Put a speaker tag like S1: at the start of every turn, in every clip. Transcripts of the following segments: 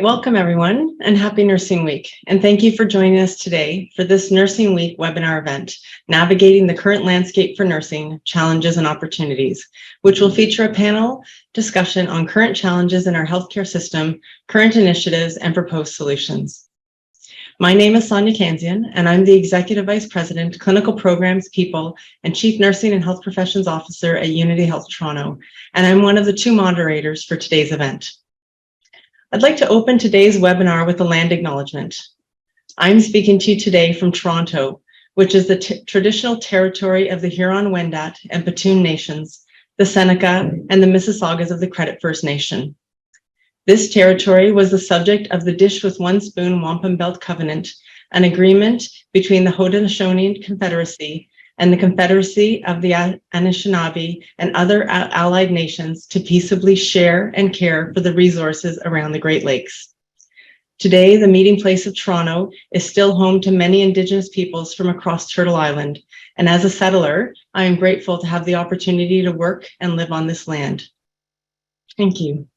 S1: right, welcome everyone and happy Nursing Week. And thank you for joining us today for this Nursing Week webinar event, Navigating the Current Landscape for Nursing, Challenges and Opportunities, which will feature a panel discussion on current challenges in our healthcare system, current initiatives, and proposed solutions. My name is Sonia Kanzian, and I'm the Executive Vice President, Clinical Programs, People, and Chief Nursing and Health Professions Officer at Unity Health Toronto, and I'm one of the two moderators for today's event. I'd like to open today's webinar with a land acknowledgement. I'm speaking to you today from Toronto, which is the traditional territory of the Huron-Wendat and Petun Nations, the Seneca, and the Mississaugas of the Credit First Nation. This territory was the subject of the Dish with One Spoon Wampum Belt Covenant, an agreement between the Haudenosaunee Confederacy and the Confederacy of the Anishinaabe and other allied nations to peaceably share and care for the resources around the Great Lakes. Today, the meeting place of Toronto is still home to many Indigenous peoples from across Turtle Island, and as a settler, I am grateful to have the opportunity to work and live on this land. Thank you.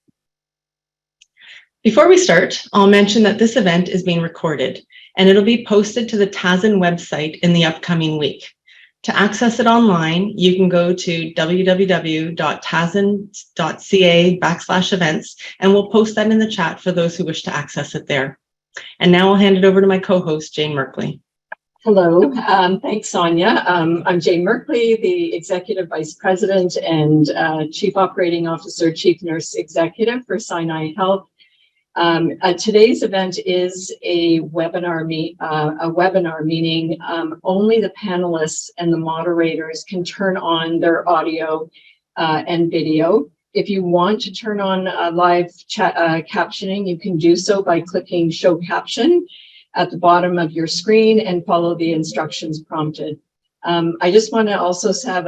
S1: Before we start, I'll mention that this event is being recorded, and it'll be posted to the TAHSN website in the upcoming week. To access it online, you can go to www.tahsn.ca/events, and we'll post that in the chat for those who wish to access it there. And now I'll hand it over to my co-host, Jane Merkley.
S2: Hello, thanks, Sonia. I'm Jane Merkley, the Executive Vice President and Chief Operating Officer, Chief Nurse Executive for Sinai Health. Today's event is a webinar, meaning only the panelists and the moderators can turn on their audio and video. If you want to turn on live chat, captioning, you can do so by clicking Show Caption at the bottom of your screen and follow the instructions prompted. I just want to also have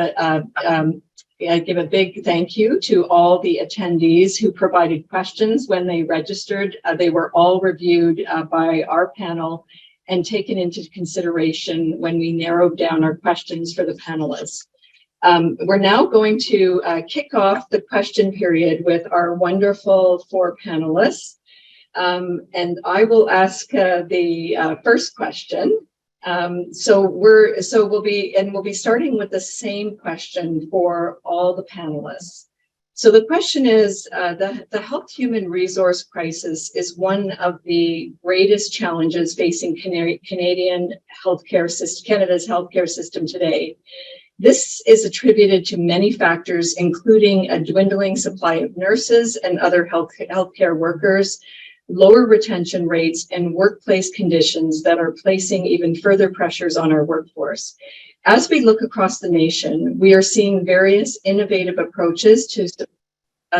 S2: give a big thank you to all the attendees who provided questions when they registered. They were all reviewed by our panel and taken into consideration when we narrowed down our questions for the panelists. We're now going to kick off the question period with our wonderful four panelists. And I will ask the first question. We'll be starting with the same question for all the panelists. So the question is, the health human resource crisis is one of the greatest challenges facing Canada's healthcare system today. This is attributed to many factors, including a dwindling supply of nurses and other healthcare workers, lower retention rates, and workplace conditions that are placing even further pressures on our workforce. As we look across the nation, we are seeing various innovative approaches to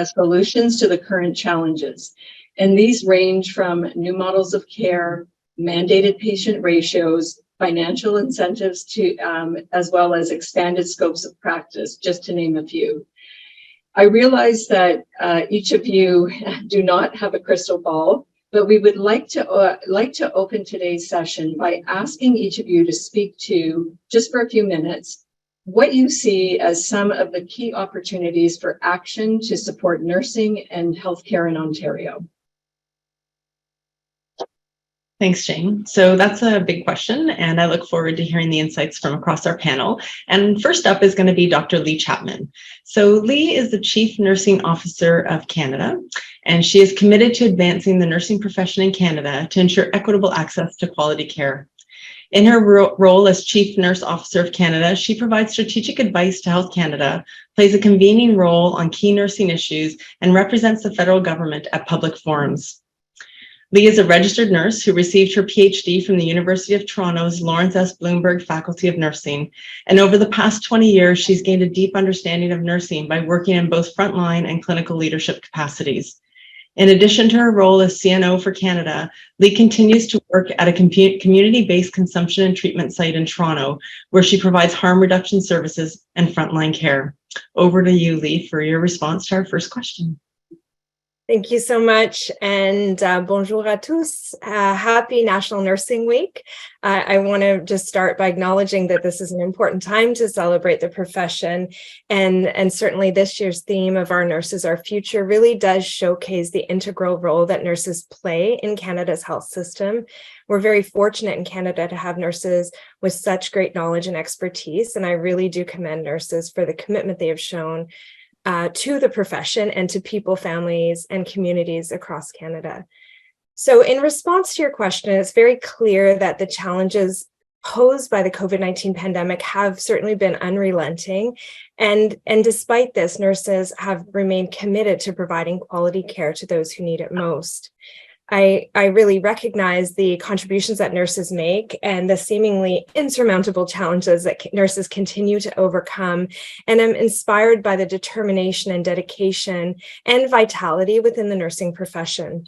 S2: solutions to the current challenges. And these range from new models of care, mandated patient ratios, financial incentives, to as well as expanded scopes of practice, just to name a few. I realize that each of you do not have a crystal ball, but we would like to open today's session by asking each of you to speak to, just for a few minutes, what you see as some of the key opportunities for action to support nursing and healthcare in Ontario.
S1: Thanks, Jane. So that's a big question, and I look forward to hearing the insights from across our panel. And first up is going to be Dr. Lee Chapman. So Lee is the Chief Nursing Officer of Canada, and she is committed to advancing the nursing profession in Canada to ensure equitable access to quality care. In her role as Chief Nurse Officer of Canada, she provides strategic advice to Health Canada, plays a convening role on key nursing issues, and represents the federal government at public forums. Lee is a registered nurse who received her PhD from the University of Toronto's Lawrence S. Bloomberg Faculty of Nursing. And over the past 20 years, she's gained a deep understanding of nursing by working in both frontline and clinical leadership capacities. In addition to her role as CNO for Canada, Lee continues to work at a community-based consumption and treatment site in Toronto, where she provides harm reduction services and frontline care. Over to you, Lee, for your response to our first question.
S3: Thank you so much, and bonjour à tous. Happy National Nursing Week. I want to just start by acknowledging that this is an important time to celebrate the profession, and certainly this year's theme of Our Nurses, Our Future really does showcase the integral role that nurses play in Canada's health system. We're very fortunate in Canada to have nurses with such great knowledge and expertise, and I really do commend nurses for the commitment they have shown to the profession and to people, families, and communities across Canada. So in response to your question, it's very clear that the challenges posed by the COVID-19 pandemic have certainly been unrelenting. And despite this, nurses have remained committed to providing quality care to those who need it most. I really recognize the contributions that nurses make and the seemingly insurmountable challenges that nurses continue to overcome. And I'm inspired by the determination and dedication and vitality within the nursing profession.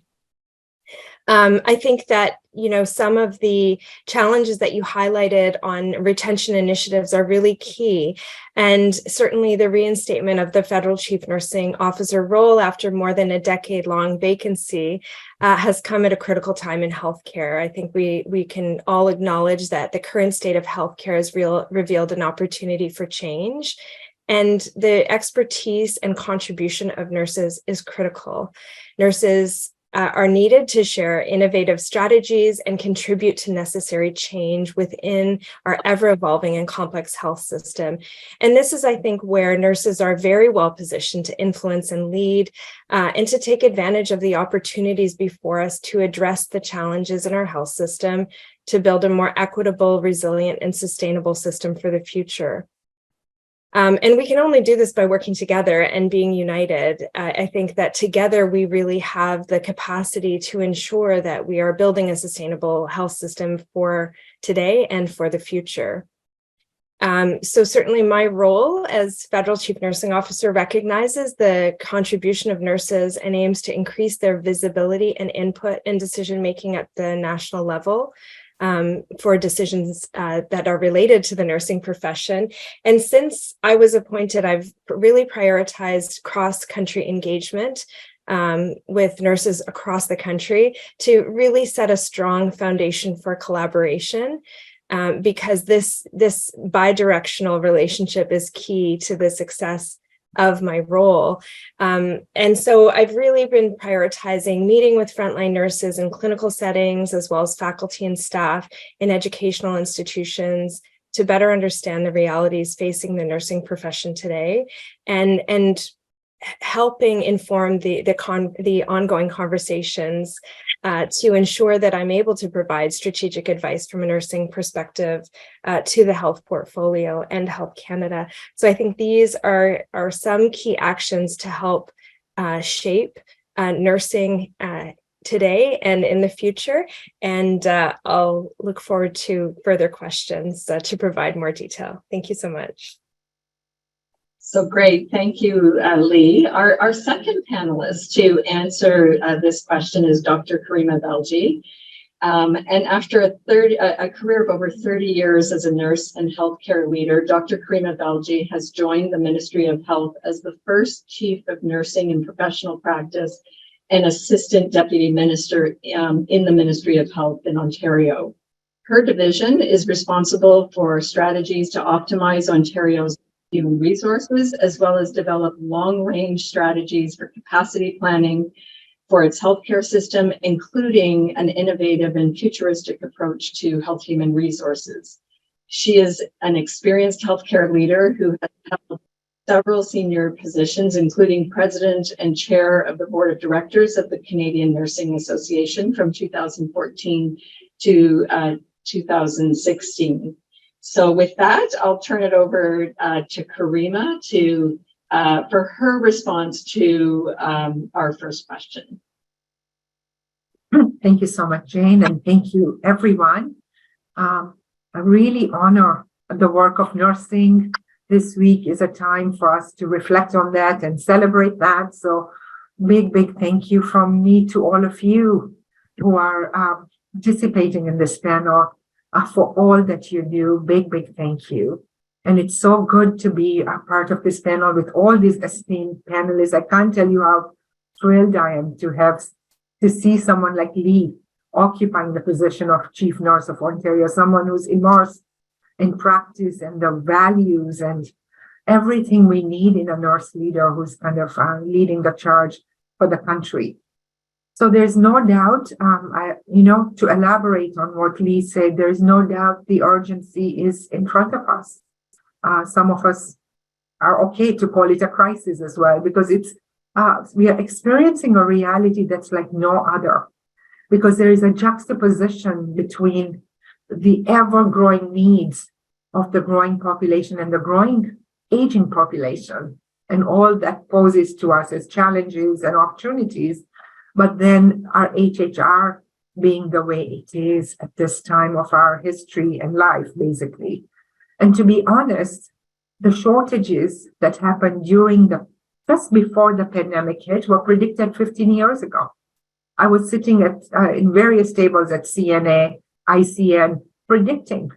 S3: I think that, some of the challenges that you highlighted on retention initiatives are really key. And certainly the reinstatement of the federal chief nursing officer role after more than a decade-long vacancy has come at a critical time in healthcare. I think we can all acknowledge that the current state of healthcare has revealed an opportunity for change. And the expertise and contribution of nurses is critical. Nurses are needed to share innovative strategies and contribute to necessary change within our ever-evolving and complex health system. And this is, I think, where nurses are very well positioned to influence and lead and to take advantage of the opportunities before us to address the challenges in our health system, to build a more equitable, resilient, and sustainable system for the future. And we can only do this by working together and being united. I think that together we really have the capacity to ensure that we are building a sustainable health system for today and for the future. So certainly my role as Federal Chief Nursing Officer recognizes the contribution of nurses and aims to increase their visibility and input in decision-making at the national level. For decisions that are related to the nursing profession. And since I was appointed, I've really prioritized cross-country engagement with nurses across the country to really set a strong foundation for collaboration, because this bi-directional relationship is key to the success of my role. And so I've really been prioritizing meeting with frontline nurses in clinical settings, as well as faculty and staff in educational institutions to better understand the realities facing the nursing profession today, and helping inform the ongoing conversations to ensure that I'm able to provide strategic advice from a nursing perspective to the health portfolio and Health Canada. So I think these are some key actions to help shape nursing today and in the future. And I'll look forward to further questions to provide more detail. Thank you so much.
S2: So great. Thank you, Lee. Our second panelist to answer this question is Dr. Karima Belji. And after a career of over 30 years as a nurse and healthcare leader, Dr. Karima Belji has joined the Ministry of Health as the first Chief of Nursing and Professional Practice and Assistant Deputy Minister in the Ministry of Health in Ontario. Her division is responsible for strategies to optimize Ontario's human resources, as well as develop long-range strategies for capacity planning for its healthcare system, including an innovative and futuristic approach to health human resources. She is an experienced healthcare leader who has held several senior positions, including president and chair of the board of directors of the Canadian Nursing Association from 2014 to 2016. So with that, I'll turn it over to Karima for her response to our first question.
S4: Thank you so much, Jane, and thank you, everyone. I really honor the work of nursing. This week is a time for us to reflect on that and celebrate that. So big thank you from me to all of you who are participating in this panel. For all that you do, big thank you. And it's so good to be a part of this panel with all these esteemed panelists. I can't tell you how thrilled I am to see someone like Lee occupying the position of Chief Nurse of Ontario, someone who's immersed in practice and the values and everything we need in a nurse leader who's kind of leading the charge for the country. So there's no doubt, to elaborate on what Lee said, there's no doubt the urgency is in front of us. Some of us are okay to call it a crisis as well, because we are experiencing a reality that's like no other, because there is a juxtaposition between the ever-growing needs of the growing population and the growing aging population, and all that poses to us as challenges and opportunities. But then our HHR being the way it is at this time of our history and life, basically. And to be honest, the shortages that happened just before the pandemic hit were predicted 15 years ago. I was sitting in various tables at CNA, ICN, predicting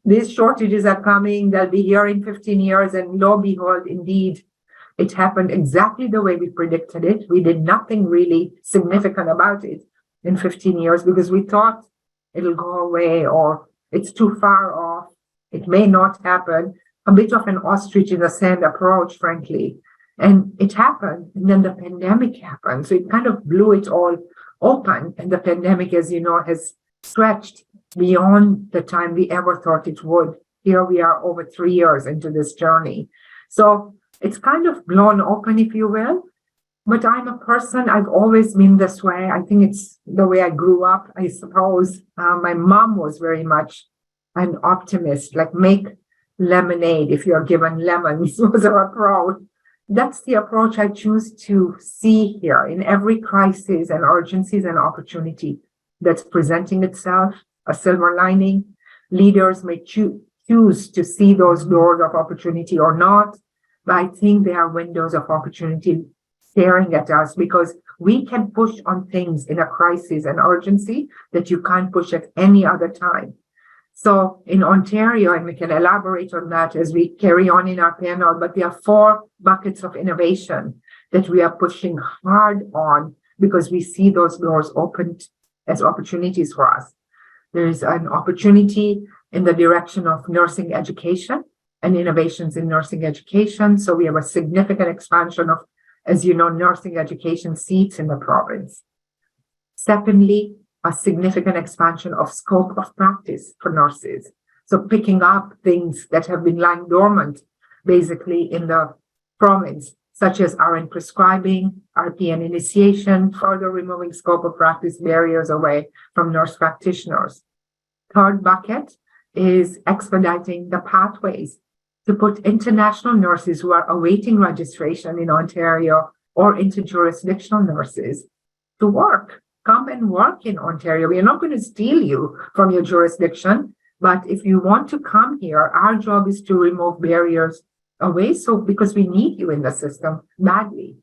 S4: these shortages are coming, they'll be here in 15 years, and lo and behold, indeed, it happened exactly the way we predicted it. We did nothing really significant about it in 15 years because we thought it'll go away or it's too far off. It may not happen. A bit of an ostrich in the sand approach, frankly. And it happened. And then the pandemic happened. So it kind of blew it all open. And the pandemic, as you know, has stretched beyond the time we ever thought it would. Here we are over 3 years into this journey. So it's kind of blown open, if you will. But I'm a person, I've always been this way. I think it's the way I grew up, I suppose. My mom was very much an optimist, like make lemonade if you're given lemons was her approach. That's the approach I choose to see here in every crisis and urgencies and opportunity that's presenting itself, a silver lining. Leaders may choose to see those doors of opportunity or not, but I think there are windows of opportunity staring at us because we can push on things in a crisis and urgency that you can't push at any other time. So in Ontario, and we can elaborate on that as we carry on in our panel, but there are 4 buckets of innovation that we are pushing hard on because we see those doors opened as opportunities for us. There is an opportunity in the direction of nursing education and innovations in nursing education. So we have a significant expansion of, as you know, nursing education seats in the province. Secondly, a significant expansion of scope of practice for nurses. So picking up things that have been lying dormant, basically in the province, such as RN prescribing, RPN initiation, further removing scope of practice barriers away from nurse practitioners. Third bucket is expediting the pathways to put international nurses who are awaiting registration in Ontario or interjurisdictional nurses to work. Come and work in Ontario. We are not going to steal you from your jurisdiction, but if you want to come here, our job is to remove barriers away. So because we need you in the system badly.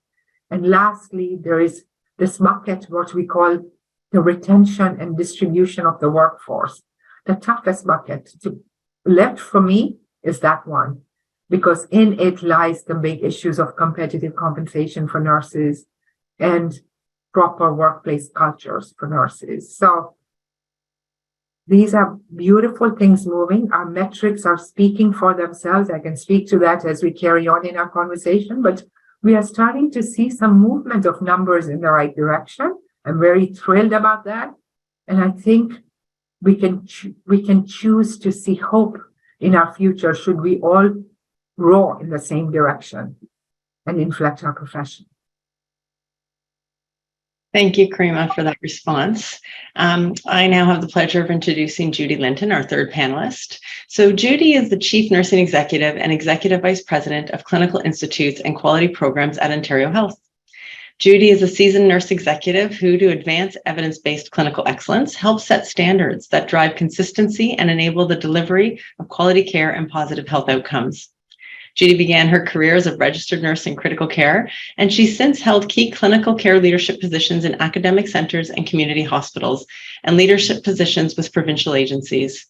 S4: And lastly, there is this bucket, what we call the retention and distribution of the workforce. The toughest bucket left for me is that one, because in it lies the big issues of competitive compensation for nurses and proper workplace cultures for nurses. So these are beautiful things moving. Our metrics are speaking for themselves. I can speak to that as we carry on in our conversation, but we are starting to see some movement of numbers in the right direction. I'm very thrilled about that. And I think we can choose to see hope in our future should we all row in the same direction and inflect our profession.
S1: Thank you, Karima, for that response. I now have the pleasure of introducing Judy Linton, our third panelist. So Judy is the Chief Nursing Executive and Executive Vice President of Clinical Institutes and Quality Programs at Ontario Health. Judy is a seasoned nurse executive who, to advance evidence-based clinical excellence, helps set standards that drive consistency and enable the delivery of quality care and positive health outcomes. Judy began her career as a registered nurse in critical care, and she's since held key clinical care leadership positions in academic centers and community hospitals, and leadership positions with provincial agencies.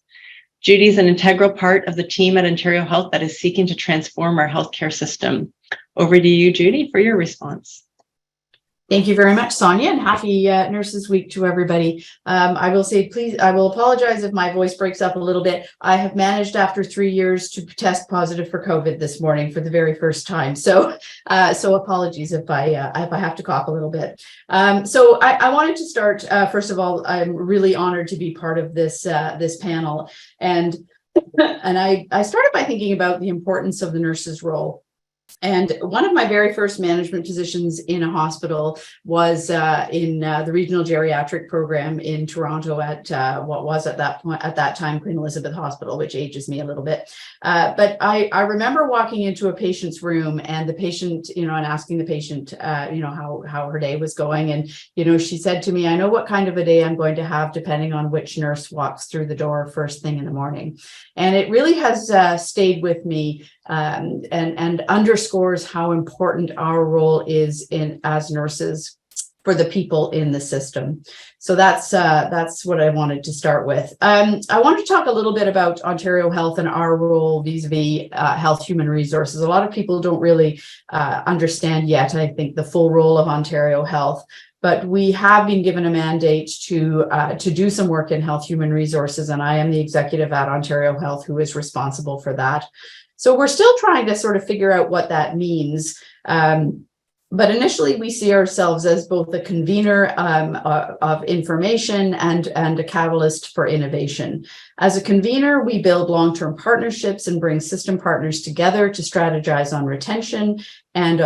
S1: Judy is an integral part of the team at Ontario Health that is seeking to transform our healthcare system. Over to you, Judy, for your response.
S5: Thank you very much, Sonia, and happy Nurses Week to everybody. I will say, please, I will apologize if my voice breaks up a little bit. I have managed after 3 years to test positive for COVID this morning for the very first time. So apologies if I have to cough a little bit. So I wanted to start, first of all, I'm really honored to be part of this panel. And I started by thinking about the importance of the nurse's role. And one of my very first management positions in a hospital was in the regional geriatric program in Toronto at what was at that time Queen Elizabeth Hospital, which ages me a little bit. But I remember walking into a patient's room and the patient, and asking the patient, how her day was going. And, she said to me, I know what kind of a day I'm going to have depending on which nurse walks through the door first thing in the morning. And it really has stayed with me and underscores how important our role is as nurses for the people in the system. So that's what I wanted to start with. I want to talk a little bit about Ontario Health and our role vis-a-vis health human resources. A lot of people don't really understand yet, I think, the full role of Ontario Health. But we have been given a mandate to do some work in health human resources, and I am the executive at Ontario Health who is responsible for that. So we're still trying to sort of figure out what that means. But initially, we see ourselves as both a convener of information and a catalyst for innovation. As a convener, we build long-term partnerships and bring system partners together to strategize on retention and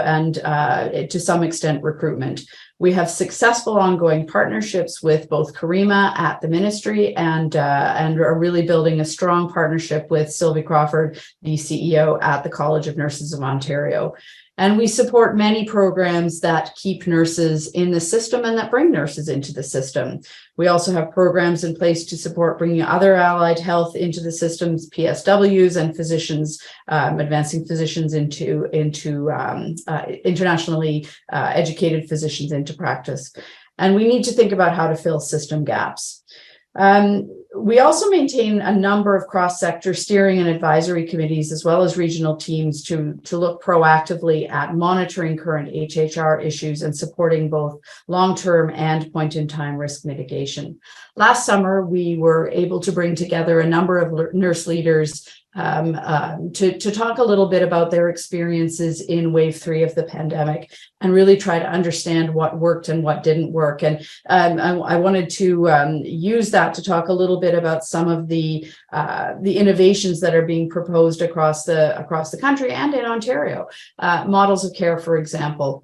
S5: to some extent recruitment. We have successful ongoing partnerships with both Karima at the ministry and are really building a strong partnership with Sylvie Crawford, the CEO at the College of Nurses of Ontario. And we support many programs that keep nurses in the system and that bring nurses into the system. We also have programs in place to support bringing other allied health into the systems, PSWs and physicians, advancing physicians into internationally educated physicians into practice. And we need to think about how to fill system gaps. We also maintain a number of cross-sector steering and advisory committees, as well as regional teams to look proactively at monitoring current HHR issues and supporting both long-term and point-in-time risk mitigation. Last summer, we were able to bring together a number of nurse leaders to talk a little bit about their experiences in wave 3 of the pandemic and really try to understand what worked and what didn't work. And I wanted to use that to talk a little bit about some of the innovations that are being proposed across the country and in Ontario. Models of care, for example.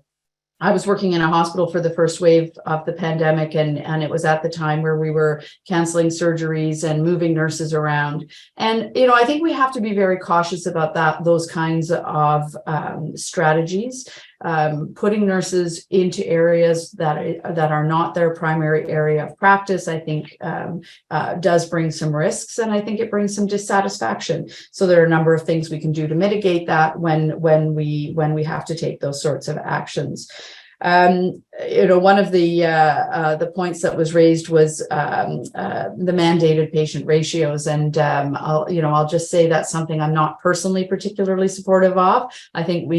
S5: I was working in a hospital for the first wave of the pandemic, and it was at the time where we were canceling surgeries and moving nurses around. And, I think we have to be very cautious about those kinds of strategies. Putting nurses into areas that are not their primary area of practice, I think does bring some risks, and I think it brings some dissatisfaction. So there are a number of things we can do to mitigate that when we have to take those sorts of actions. One of the points that was raised was the mandated patient ratios, and I'll just say that's something I'm not personally particularly supportive of. I think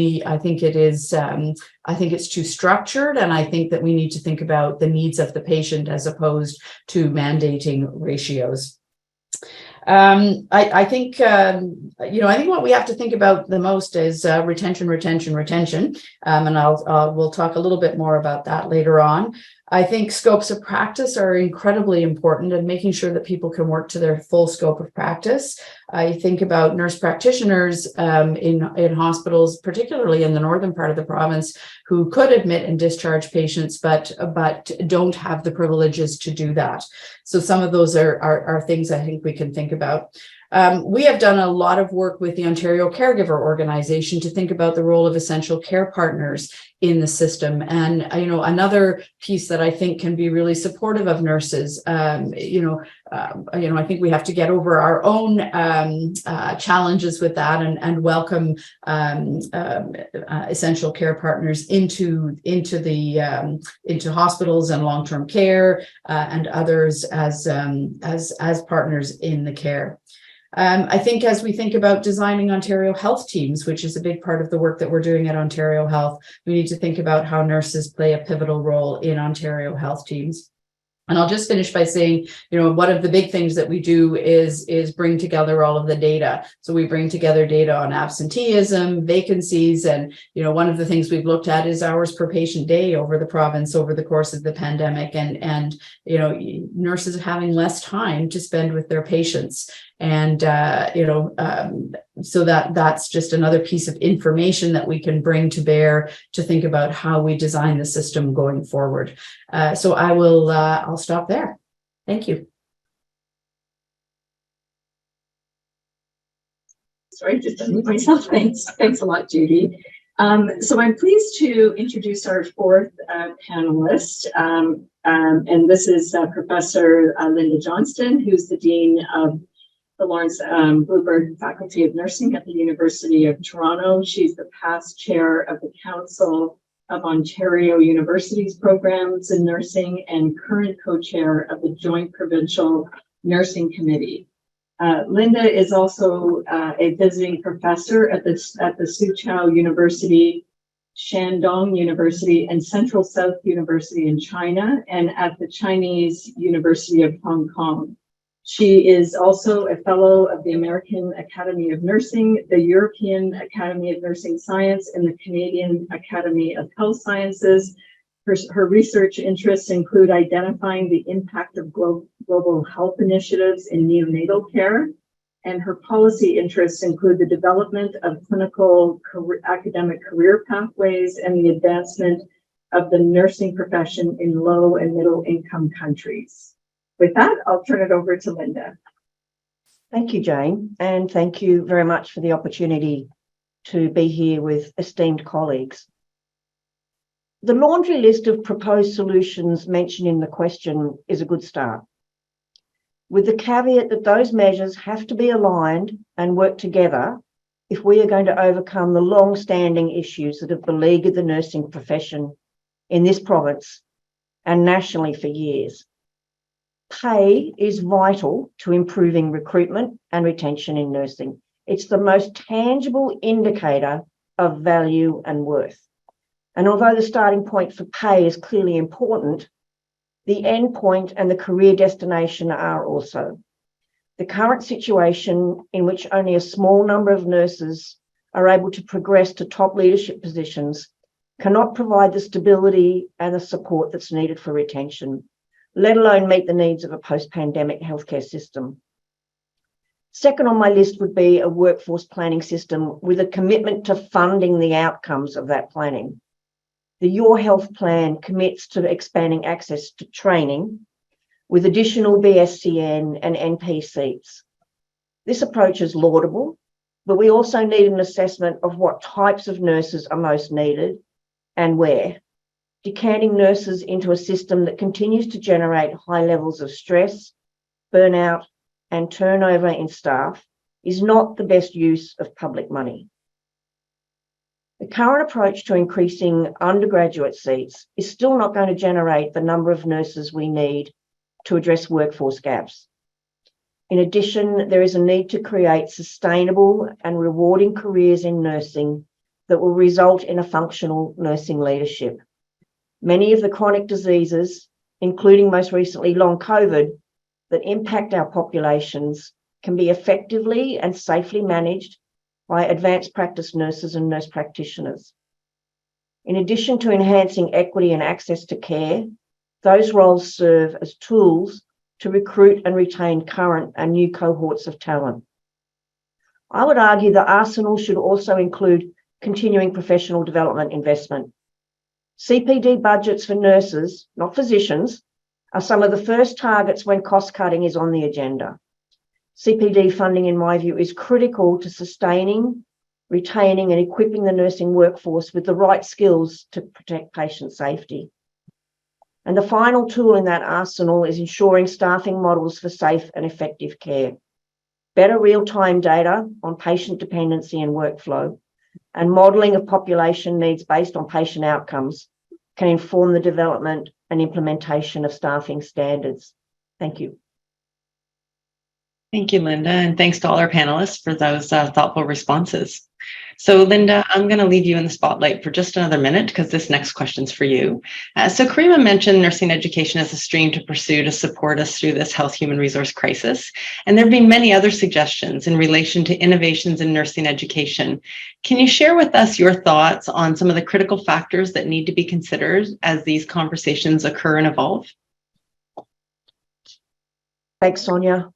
S5: it's too structured, and I think that we need to think about the needs of the patient as opposed to mandating ratios. I think what we have to think about the most is retention, and we'll talk a little bit more about that later on. I think scopes of practice are incredibly important, and making sure that people can work to their full scope of practice. I think about nurse practitioners in hospitals, particularly in the northern part of the province, who could admit and discharge patients, but don't have the privileges to do that. So some of those are things I think we can think about. We have done a lot of work with the Ontario Caregiver Organization to think about the role of essential care partners in the system. And, another piece that I think can be really supportive of nurses, I think we have to get over our own challenges with that and welcome essential care partners into hospitals and long-term care and others as partners in the care. I think as we think about designing Ontario health teams, which is a big part of the work that we're doing at Ontario Health, we need to think about how nurses play a pivotal role in Ontario health teams. And I'll just finish by saying, one of the big things that we do is bring together all of the data. So we bring together data on absenteeism, vacancies, and, one of the things we've looked at is hours per patient day over the province over the course of the pandemic, and nurses having less time to spend with their patients. And, so that's just another piece of information that we can bring to bear to think about how we design the system going forward. So I'll stop there. Thank you.
S2: Sorry, just unmute myself. Thanks a lot, Judy. So I'm pleased to introduce our fourth panelist, and this is Professor Linda Johnston, who's the Dean of the Lawrence Bluebird Faculty of Nursing at the University of Toronto. She's the past chair of the Council of Ontario Universities Programs in Nursing and current co-chair of the Joint Provincial Nursing Committee. Linda is also a visiting professor at the Soochow University, Shandong University, and Central South University in China, and at the Chinese University of Hong Kong. She is also a fellow of the American Academy of Nursing, the European Academy of Nursing Science, and the Canadian Academy of Health Sciences. Her research interests include identifying the impact of global health initiatives in neonatal care, and her policy interests include the development of clinical academic career pathways and the advancement of the nursing profession in low and middle income countries. With that, I'll turn it over to Linda.
S6: Thank you, Jane, and thank you very much for the opportunity to be here with esteemed colleagues. The laundry list of proposed solutions mentioned in the question is a good start, with the caveat that those measures have to be aligned and work together if we are going to overcome the long-standing issues that have beleaguered the nursing profession in this province and nationally for years. Pay is vital to improving recruitment and retention in nursing. It's the most tangible indicator of value and worth. And although the starting point for pay is clearly important, the end point and the career destination are also. The current situation in which only a small number of nurses are able to progress to top leadership positions cannot provide the stability and the support that's needed for retention, let alone meet the needs of a post-pandemic healthcare system. Second on my list would be a workforce planning system with a commitment to funding the outcomes of that planning. The Your Health Plan commits to expanding access to training with additional BSCN and NP seats. This approach is laudable, but we also need an assessment of what types of nurses are most needed and where. Decanting nurses into a system that continues to generate high levels of stress, burnout, and turnover in staff is not the best use of public money. The current approach to increasing undergraduate seats is still not going to generate the number of nurses we need to address workforce gaps. In addition, there is a need to create sustainable and rewarding careers in nursing that will result in a functional nursing leadership. Many of the chronic diseases, including most recently long COVID, that impact our populations can be effectively and safely managed by advanced practice nurses and nurse practitioners. In addition to enhancing equity and access to care, those roles serve as tools to recruit and retain current and new cohorts of talent. I would argue the arsenal should also include continuing professional development investment. CPD budgets for nurses, not physicians, are some of the first targets when cost cutting is on the agenda. CPD funding, in my view, is critical to sustaining, retaining, and equipping the nursing workforce with the right skills to protect patient safety. And the final tool in that arsenal is ensuring staffing models for safe and effective care. Better real-time data on patient dependency and workflow, and modelling of population needs based on patient outcomes can inform the development and implementation of staffing standards. Thank you.
S1: Thank you, Linda, and thanks to all our panelists for those thoughtful responses. So, Linda, I'm going to leave you in the spotlight for just another minute because this next question's for you. So, Karima mentioned nursing education as a stream to pursue to support us through this health human resource crisis. And there have been many other suggestions in relation to innovations in nursing education. Can you share with us your thoughts on some of the critical factors that need to be considered as these conversations occur and evolve?
S6: Thanks, Sonia.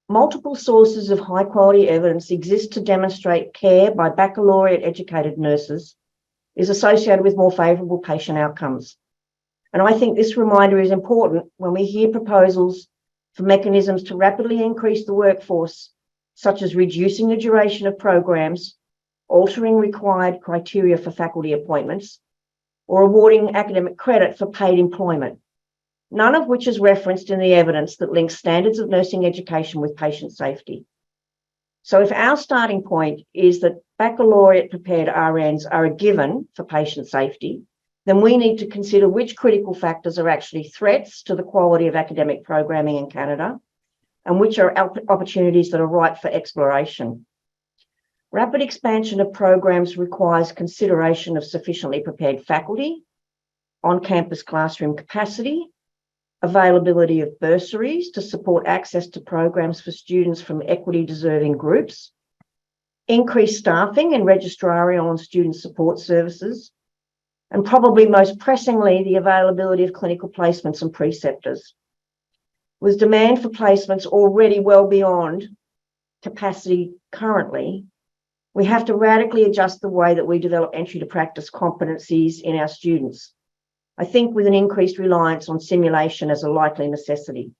S6: Multiple sources of high quality evidence exist to demonstrate care by baccalaureate educated nurses is associated with more favourable patient outcomes. And I think this reminder is important when we hear proposals for mechanisms to rapidly increase the workforce, such as reducing the duration of programs, altering required criteria for faculty appointments, or awarding academic credit for paid employment, none of which is referenced in the evidence that links standards of nursing education with patient safety. So if our starting point is that baccalaureate prepared RNs are a given for patient safety, then we need to consider which critical factors are actually threats to the quality of academic programming in Canada and which are opportunities that are ripe for exploration. Rapid expansion of programs requires consideration of sufficiently prepared faculty, on-campus classroom capacity, availability of bursaries to support access to programs for students from equity-deserving groups, increased staffing in registrarial and student support services, and probably most pressingly, the availability of clinical placements and preceptors. With demand for placements already well beyond capacity currently, we have to radically adjust the way that we develop entry to practice competencies in our students. I think with an increased reliance on simulation as a likely necessity.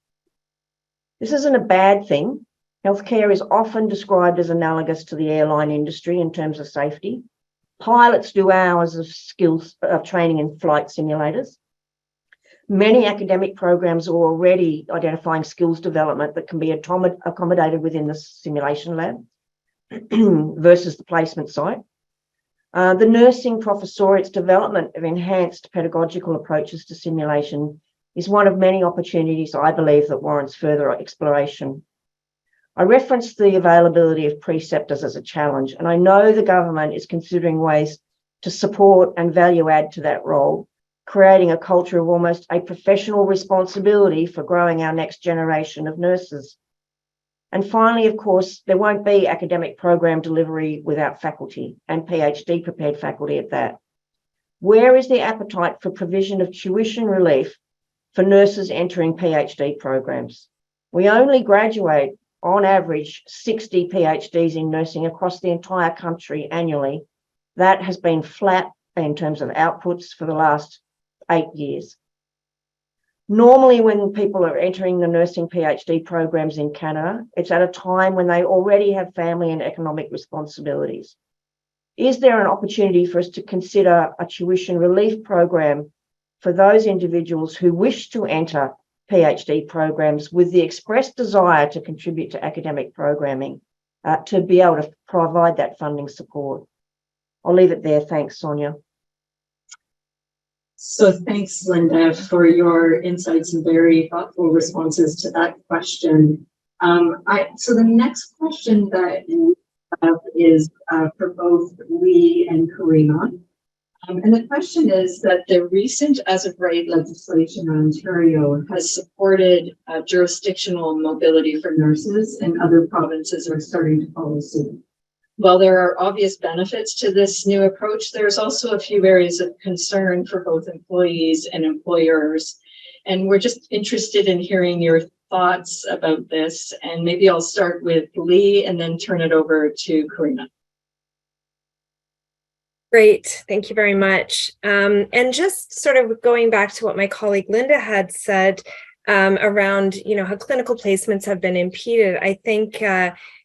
S6: This isn't a bad thing. Healthcare is often described as analogous to the airline industry in terms of safety. Pilots do hours of skills training in flight simulators. Many academic programs are already identifying skills development that can be accommodated within the simulation lab versus the placement site. The nursing professoriate's development of enhanced pedagogical approaches to simulation is one of many opportunities I believe that warrants further exploration. I referenced the availability of preceptors as a challenge, and I know the government is considering ways to support and value add to that role, creating a culture of almost a professional responsibility for growing our next generation of nurses. And finally, of course, there won't be academic program delivery without faculty and PhD prepared faculty at that. Where is the appetite for provision of tuition relief for nurses entering PhD programs? We only graduate on average 60 PhDs in nursing across the entire country annually. That has been flat in terms of outputs for the last 8 years. Normally, when people are entering the nursing PhD programs in Canada, it's at a time when they already have family and economic responsibilities. Is there an opportunity for us to consider a tuition relief program for those individuals who wish to enter PhD programs with the express desire to contribute to academic programming, to be able to provide that funding support? I'll leave it there. Thanks, Sonia.
S2: So thanks, Linda, for your insights and very thoughtful responses to that question. So the next question that you have is for both Lee and Karima. And the question is that the recent as of right legislation in Ontario has supported jurisdictional mobility for nurses, and other provinces are starting to follow suit. While there are obvious benefits to this new approach, there's also a few areas of concern for both employees and employers. And we're just interested in hearing your thoughts about this. And maybe I'll start with Lee and then turn it over to Karima.
S3: Great, thank you very much. And just sort of going back to what my colleague Linda had said around, how clinical placements have been impeded, I think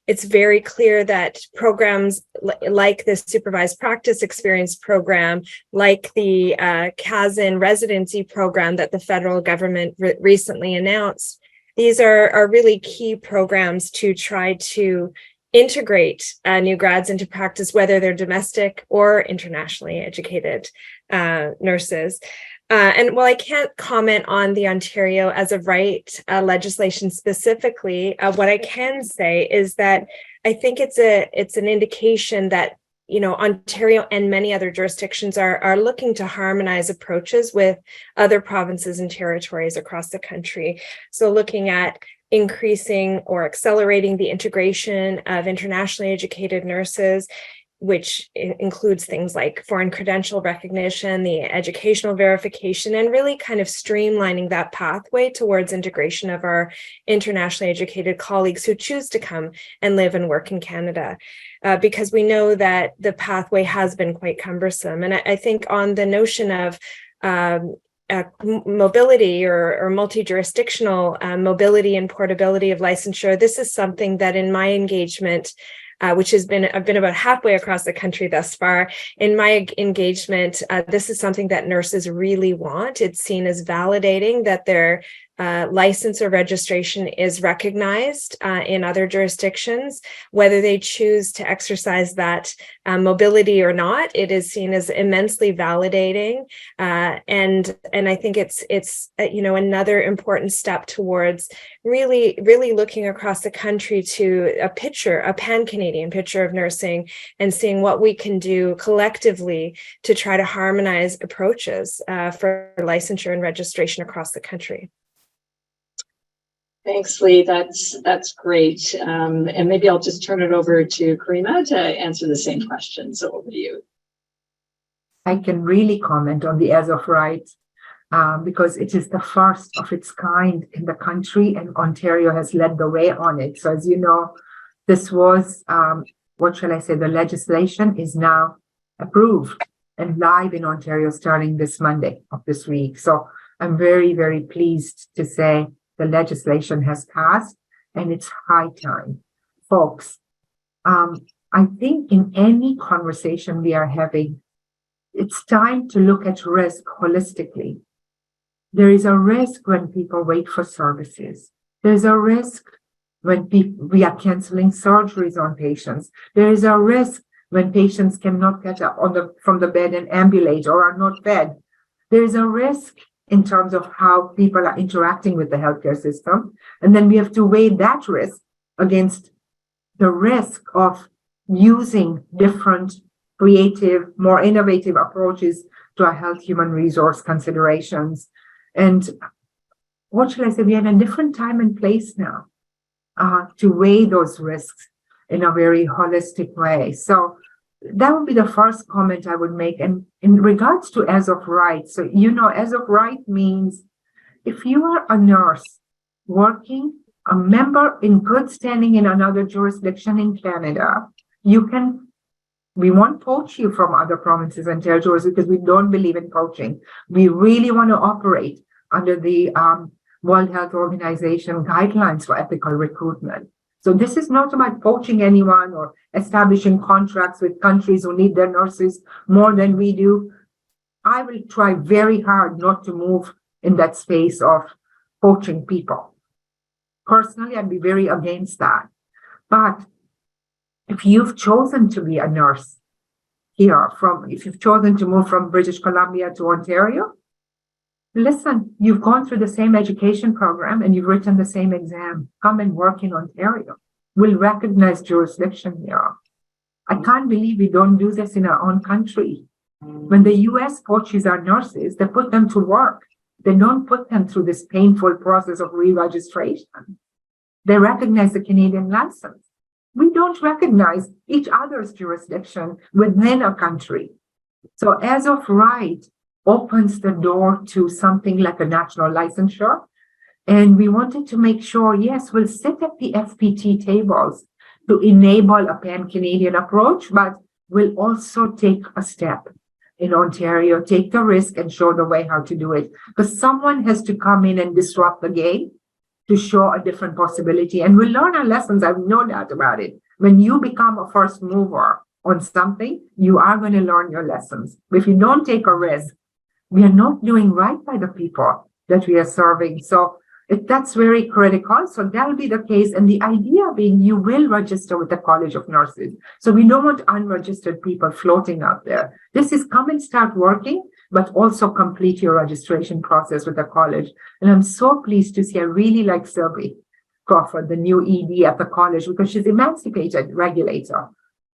S3: it's very clear that programs like the Supervised Practice Experience Program, like the TAHSN residency program that the federal government recently announced, these are really key programs to try to integrate new grads into practice, whether they're domestic or internationally educated nurses. And while I can't comment on the Ontario as of right legislation specifically, what I can say is that I think it's an indication that, you know, Ontario and many other jurisdictions are looking to harmonize approaches with other provinces and territories across the country. So looking at increasing or accelerating the integration of internationally educated nurses, which includes things like foreign credential recognition, the educational verification, and really kind of streamlining that pathway towards integration of our internationally educated colleagues who choose to come and live and work in Canada. Because we know that the pathway has been quite cumbersome. And I think on the notion of mobility or multi-jurisdictional mobility and portability of licensure, this is something that in my engagement, which I've been about halfway across the country thus far. In my engagement, this is something that nurses really want. It's seen as validating that their license or registration is recognized in other jurisdictions. Whether they choose to exercise that mobility or not, it is seen as immensely validating. And I think it's you know, another important step towards really looking across the country to a pan-Canadian picture of nursing and seeing what we can do collectively to try to harmonize approaches for licensure and registration across the country.
S2: Thanks, Lee. That's great. And maybe I'll just turn it over to Karima to answer the same question. So over to you.
S4: I can really comment on the as of right because it is the first of its kind in the country, and Ontario has led the way on it. So as you know, this was, what shall I say, the legislation is now approved and live in Ontario starting this Monday of this week. So I'm very, very pleased to say the legislation has passed, and it's high time. Folks, I think in any conversation we are having, it's time to look at risk holistically. There is a risk when people wait for services. There's a risk when we are canceling surgeries on patients. There is a risk when patients cannot get up from the bed and ambulate or are not fed. There is a risk in terms of how people are interacting with the healthcare system. And then we have to weigh that risk against the risk of using different creative, more innovative approaches to our health human resource considerations. And what shall I say? We are in a different time and place now to weigh those risks in a very holistic way. So that would be the first comment I would make. And in regards to as of right, so you know, as of right means if you are a nurse working, a member in good standing in another jurisdiction in Canada, we won't poach you from other provinces and territories because we don't believe in poaching. We really want to operate under the World Health Organization guidelines for ethical recruitment. So this is not about poaching anyone or establishing contracts with countries who need their nurses more than we do. I will try very hard not to move in that space of poaching people. Personally, I'd be very against that. But if you've chosen to be a nurse here, if you've chosen to move from British Columbia to Ontario, listen, you've gone through the same education program and you've written the same exam. Come and work in Ontario. We'll recognize jurisdiction here. I can't believe we don't do this in our own country. When the US poaches our nurses, they put them to work. They don't put them through this painful process of re-registration. They recognize the Canadian license. We don't recognize each other's jurisdiction within a country. So as of right, opens the door to something like a national licensure. And we wanted to make sure, yes, we'll sit at the FPT tables to enable a pan-Canadian approach, but we'll also take a step in Ontario, take the risk and show the way how to do it. Because someone has to come in and disrupt the game to show a different possibility. And we'll learn our lessons, I have no doubt about it. When you become a first mover on something, you are going to learn your lessons. If you don't take a risk, we are not doing right by the people that we are serving. So that's very critical. So that'll be the case. And the idea being you will register with the College of Nurses. So we don't want unregistered people floating out there. This is come and start working. but also complete your registration process with the college. And I'm so pleased to see, I really like Sylvie Crawford, the new ED at the college, because she's emancipated regulator.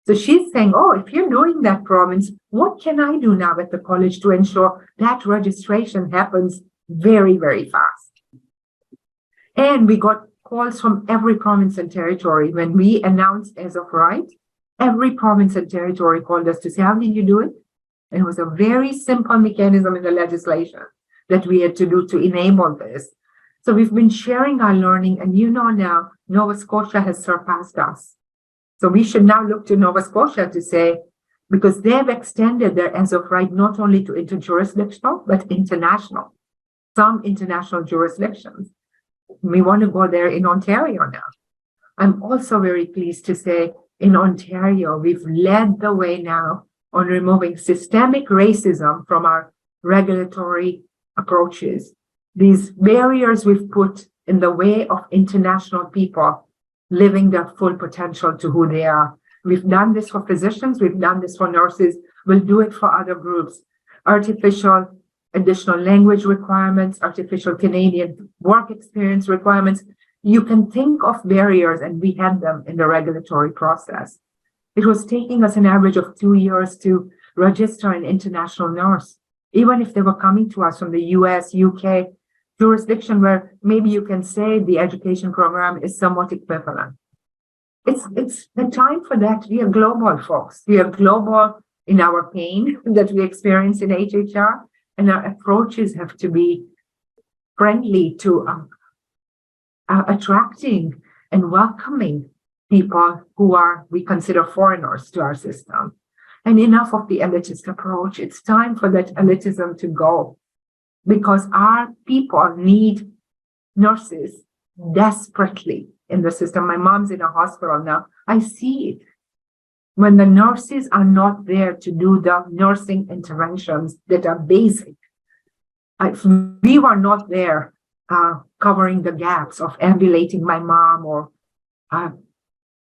S4: So she's saying, oh, if you're doing that province, what can I do now at the college to ensure that registration happens very, very fast? And we got calls from every province and territory. When we announced as of right, every province and territory called us to say, how did you do it? And it was a very simple mechanism in the legislation that we had to do to enable this. So we've been sharing our learning, and now Nova Scotia has surpassed us. So we should now look to Nova Scotia to say, because they've extended their as of right not only to interjurisdictional, but international, some international jurisdictions. We want to go there in Ontario now. I'm also very pleased to say in Ontario, we've led the way now on removing systemic racism from our regulatory approaches. These barriers we've put in the way of international people living their full potential to who they are. We've done this for physicians, we've done this for nurses, we'll do it for other groups. Artificial additional language requirements, artificial Canadian work experience requirements. You can think of barriers, and we had them in the regulatory process. It was taking us an average of 2 years to register an international nurse, even if they were coming to us from the US, UK, jurisdiction where maybe you can say the education program is somewhat equivalent. It's the time for that. We are global, folks. We are global in our pain that we experience in HHR, and our approaches have to be friendly to attracting and welcoming people who we consider foreigners to our system. And enough of the elitist approach. It's time for that elitism to go, because our people need nurses desperately in the system. My mom's in a hospital now. I see it. When the nurses are not there to do the nursing interventions that are basic, if we were not there covering the gaps of ambulating my mom or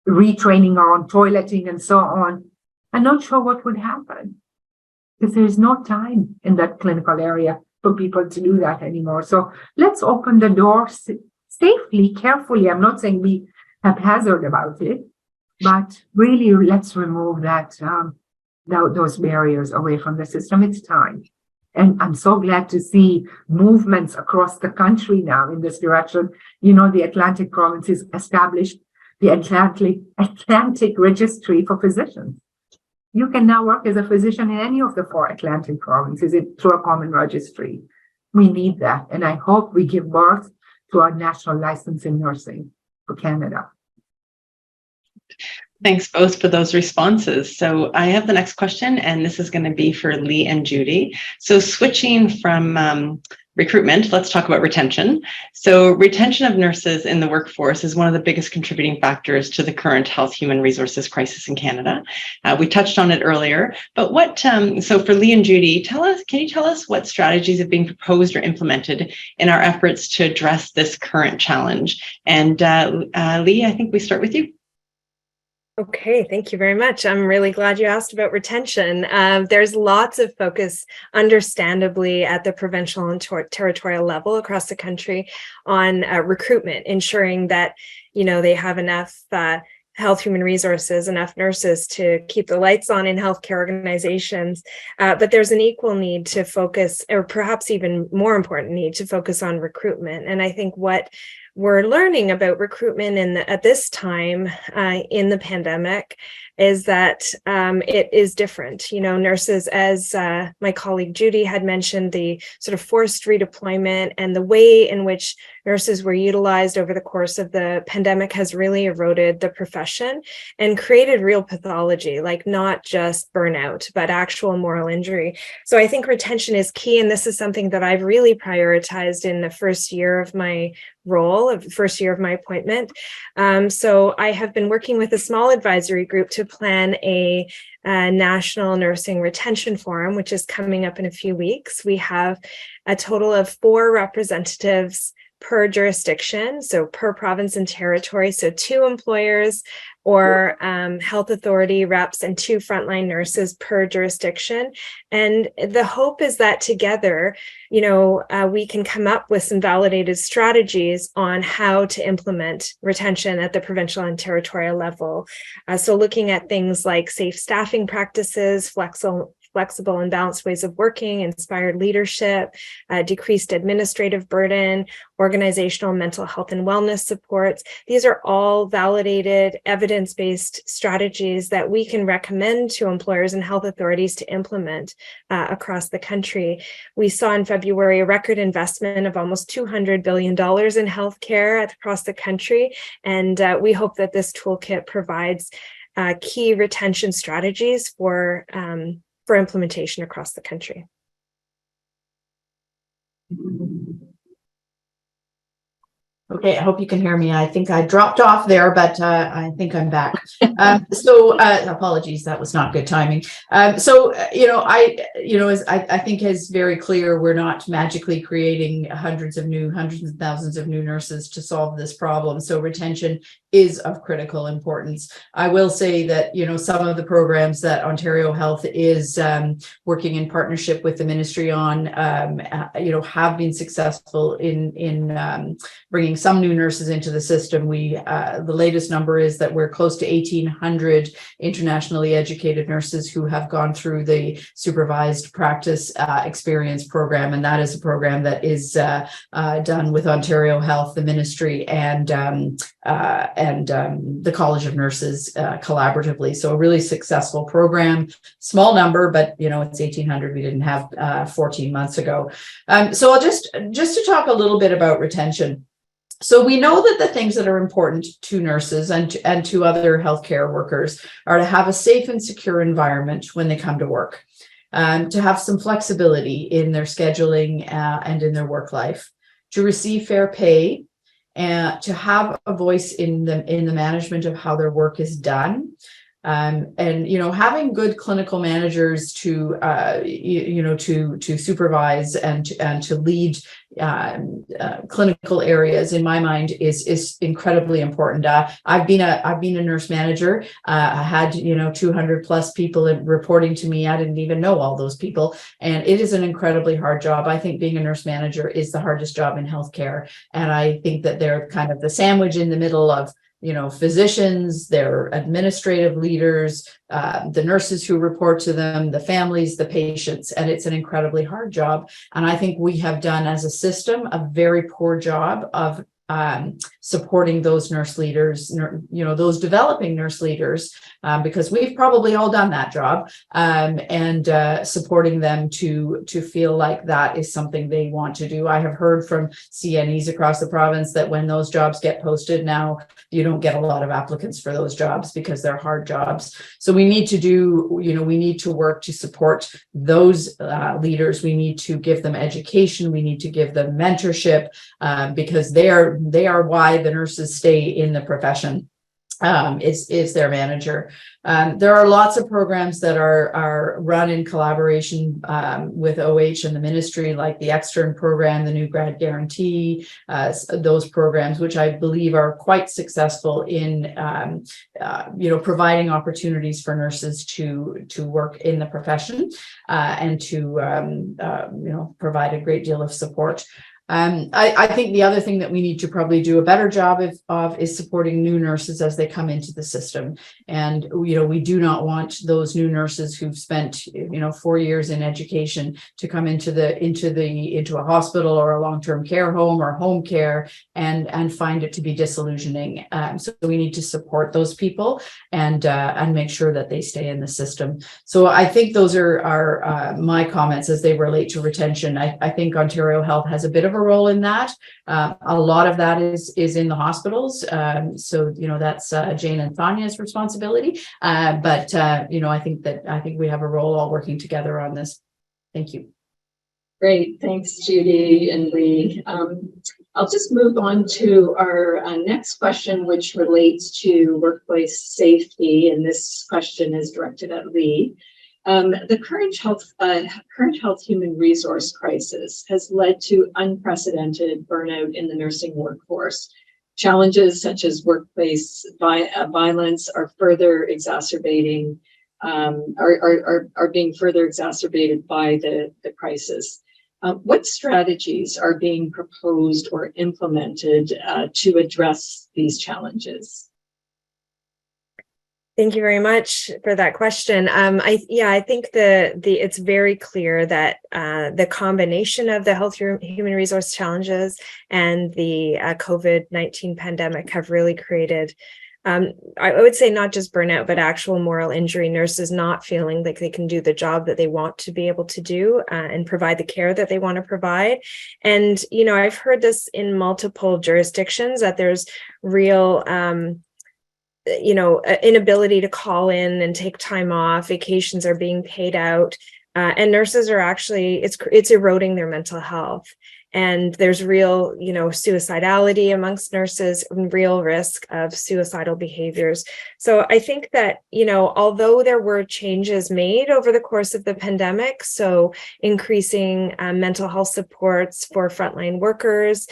S4: retraining her on toileting and so on, I'm not sure what would happen, because there is no time in that clinical area for people to do that anymore. So let's open the door safely, carefully. I'm not saying be haphazard about it, but really let's remove those barriers away from the system. It's time. And I'm so glad to see movements across the country now in this direction. The Atlantic provinces established the Atlantic Registry for Physicians. You can now work as a physician in any of the 4 Atlantic provinces through a common registry. We need that. And I hope we give birth to our national license in nursing for Canada.
S1: Thanks both for those responses. So I have the next question, and this is going to be for Lee and Judy. So switching from recruitment, let's talk about retention. So retention of nurses in the workforce is one of the biggest contributing factors to the current health human resources crisis in Canada. We touched on it earlier, but so for Lee and Judy, can you tell us what strategies have been proposed or implemented in our efforts to address this current challenge? And Lee, I think we start with you.
S3: Okay, thank you very much. I'm really glad you asked about retention. There's lots of focus, understandably, at the provincial and territorial level across the country on recruitment, ensuring that they have enough health human resources, enough nurses to keep the lights on in healthcare organizations. But there's an equal need to focus, or perhaps even more important need to focus on recruitment. And I think what we're learning about recruitment at this time in the pandemic is that it is different. Nurses, as my colleague Judy had mentioned, the sort of forced redeployment and the way in which nurses were utilized over the course of the pandemic has really eroded the profession and created real pathology, like not just burnout, but actual moral injury. So I think retention is key. And this is something that I've really prioritized in the first year of my role, of the first year of my appointment. So I have been working with a small advisory group to plan a National Nursing Retention Forum, which is coming up in a few weeks. We have a total of 4 representatives per jurisdiction, so per province and territory. So 2 employers or health authority reps and 2 frontline nurses per jurisdiction. And the hope is that together, we can come up with some validated strategies on how to implement retention at the provincial and territorial level. So looking at things like safe staffing practices, flexible and balanced ways of working, inspired leadership, decreased administrative burden, organizational mental health and wellness supports. These are all validated, evidence-based strategies that we can recommend to employers and health authorities to implement across the country. We saw in February a record investment of almost $200 billion in healthcare across the country, and we hope that this toolkit provides key retention strategies for implementation across the country.
S5: Okay, I hope you can hear me. I think I dropped off there, but I think I'm back. Apologies, that was not good timing. As I think is very clear, we're not magically creating hundreds and thousands of new nurses to solve this problem. So retention is of critical importance. I will say that, some of the programs that Ontario Health is working in partnership with the ministry on, have been successful in bringing some new nurses into the system. The latest number is that we're close to 1,800 internationally educated nurses who have gone through the supervised practice experience program, and that is a program that is done with Ontario Health, the ministry, and the College of Nurses collaboratively. So a really successful program, small number, but it's 1,800 we didn't have 14 months ago. So I'll just to talk a little bit about retention. So we know that the things that are important to nurses and to other healthcare workers are to have a safe and secure environment when they come to work, to have some flexibility in their scheduling and in their work life, to receive fair pay, and to have a voice in the management of how their work is done. Having good clinical managers to supervise and to lead clinical areas, in my mind, is incredibly important. I've been a nurse manager. I had 200 plus people reporting to me. I didn't even know all those people, and it is an incredibly hard job. I think being a nurse manager is the hardest job in healthcare, and I think that they're kind of the sandwich in the middle of physicians, their administrative leaders, the nurses who report to them, the families, the patients, and it's an incredibly hard job. And I think we have done as a system a very poor job of supporting those nurse leaders, those developing nurse leaders, because we've probably all done that job, and supporting them to feel like that is something they want to do. I have heard from CNEs across the province that when those jobs get posted now, you don't get a lot of applicants for those jobs because they're hard jobs. So we need to work to support those leaders. We need to give them education. We need to give them mentorship, because they are why the nurses stay in the profession. Is their manager. There are lots of programs that are run in collaboration with OH and the ministry, like the Extern program, the New Grad Guarantee, those programs, which I believe are quite successful in providing opportunities for nurses to work in the profession and to provide a great deal of support. I think the other thing that we need to probably do a better job of is supporting new nurses as they come into the system. And, we do not want those new nurses who've spent, 4 years in education to come into a hospital or a long-term care home or home care and find it to be disillusioning. So we need to support those people and make sure that they stay in the system. So I think those are my comments as they relate to retention. I think Ontario Health has a bit of a role in that. A lot of that is in the hospitals. So that's Jane and Tanya's responsibility. But I think we have a role all working together on this. Thank you.
S2: Great. Thanks, Judy and Lee. I'll just move on to our next question, which relates to workplace safety. And this question is directed at Lee. The current health human resource crisis has led to unprecedented burnout in the nursing workforce. challenges such as workplace violence are further exacerbating, are being further exacerbated by the crisis. What strategies are being proposed or implemented to address these challenges?
S3: Thank you very much for that question. I think it's very clear that the combination of the human resource challenges and the COVID-19 pandemic have really created, I would say, not just burnout, but actual moral injury. Nurses not feeling like they can do the job that they want to be able to do and provide the care that they want to provide. And, I've heard this in multiple jurisdictions that there's real inability to call in and take time off. Vacations are being paid out, and nurses are actually, it's eroding their mental health. And there's real, suicidality amongst nurses and real risk of suicidal behaviors. So I think that, although there were changes made over the course of the pandemic, so increasing mental health supports for frontline workers,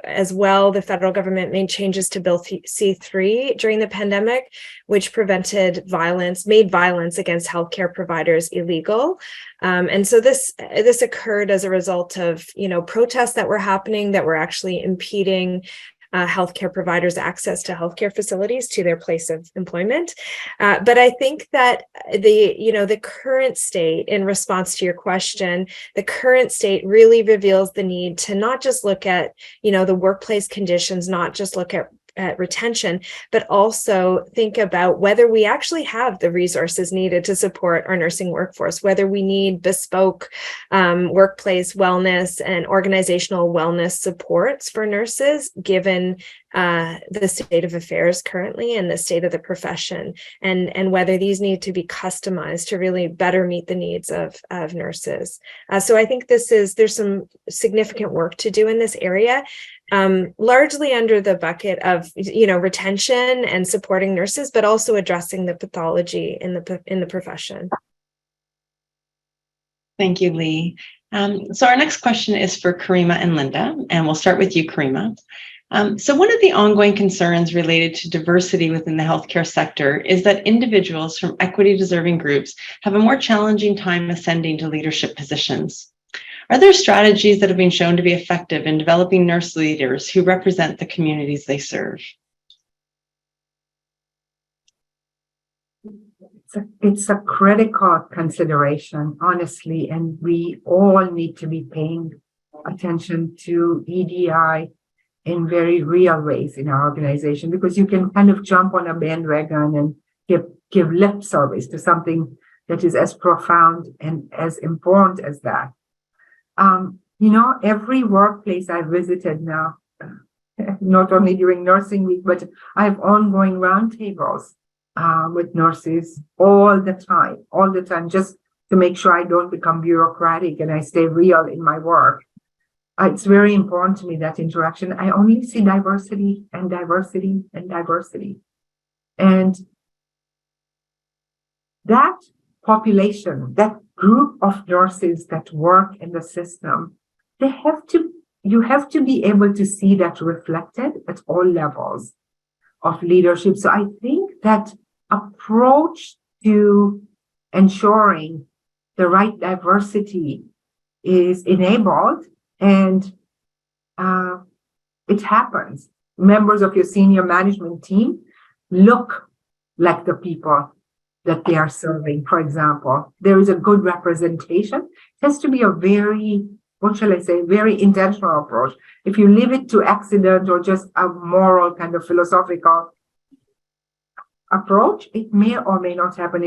S3: as well, the federal government made changes to Bill C-3 during the pandemic, which made violence against healthcare providers illegal. And so this occurred as a result of, protests that were happening that were actually impeding healthcare providers' access to healthcare facilities to their place of employment. But I think that the current state, in response to your question, the current state really reveals the need to not just look at, the workplace conditions, not just look at retention, but also think about whether we actually have the resources needed to support our nursing workforce, whether we need bespoke workplace wellness and organizational wellness supports for nurses, given the state of affairs currently and the state of the profession, and whether these need to be customized to really better meet the needs of nurses. So I think there's some significant work to do in this area. Largely under the bucket of retention and supporting nurses, but also addressing the pathology in the profession.
S1: Thank you, Lee. So our next question is for Karima and Linda, and we'll start with you, Karima. So one of the ongoing concerns related to diversity within the healthcare sector is that individuals from equity-deserving groups have a more challenging time ascending to leadership positions. Are there strategies that have been shown to be effective in developing nurse leaders who represent the communities they serve?
S4: It's a critical consideration, honestly, and we all need to be paying attention to EDI in very real ways in our organization, because you can kind of jump on a bandwagon and give lip service to something that is as profound and as important as that. Every workplace I visited now, not only during nursing week, but I have ongoing roundtables with nurses all the time, just to make sure I don't become bureaucratic and I stay real in my work. It's very important to me, that interaction. I only see diversity and diversity and diversity. And that population, that group of nurses that work in the system, you have to be able to see that reflected at all levels of leadership. So I think that approach to ensuring the right diversity is enabled, and it happens. Members of your senior management team look like the people that they are serving. For example, there is a good representation. It has to be a very, very intentional approach. If you leave it to accident or just a moral kind of philosophical approach, it may or may not happen.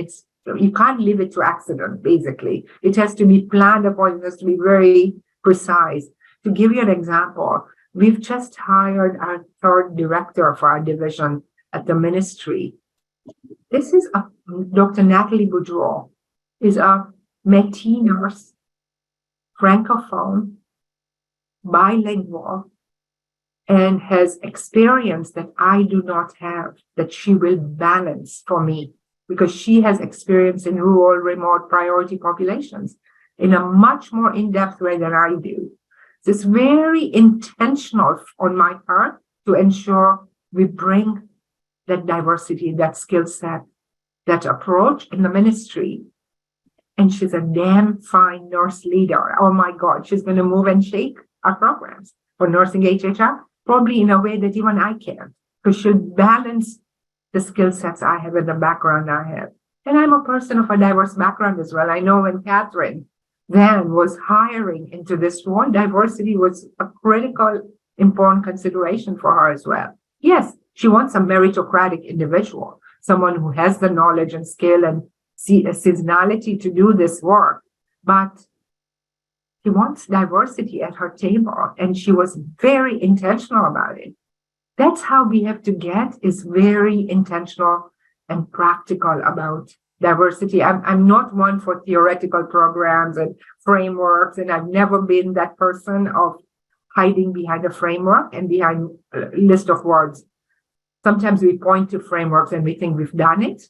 S4: You can't leave it to accident, basically. It has to be planned upon. It has to be very precise. To give you an example, we've just hired our third director for our division at the ministry. This is Dr. Natalie Boudreau, is a Métis nurse, francophone, bilingual, and has experience that I do not have, that she will balance for me, because she has experience in rural, remote, priority populations in a much more in-depth way than I do. So it's very intentional on my part to ensure we bring that diversity, that skill set, that approach in the ministry. And she's a damn fine nurse leader. Oh my God, she's going to move and shake our programs for nursing HHR, probably in a way that even I can't, because she'll balance the skill sets I have and the background I have. And I'm a person of a diverse background as well. I know when Catherine then was hiring into this role, diversity was a critical, important consideration for her as well. Yes, she wants a meritocratic individual, someone who has the knowledge and skill and seasonality to do this work, but she wants diversity at her table, and she was very intentional about it. That's how we have to get, is very intentional and practical about diversity. I'm not one for theoretical programs and frameworks, and I've never been that person of hiding behind a framework and behind a list of words. Sometimes we point to frameworks and we think we've done it.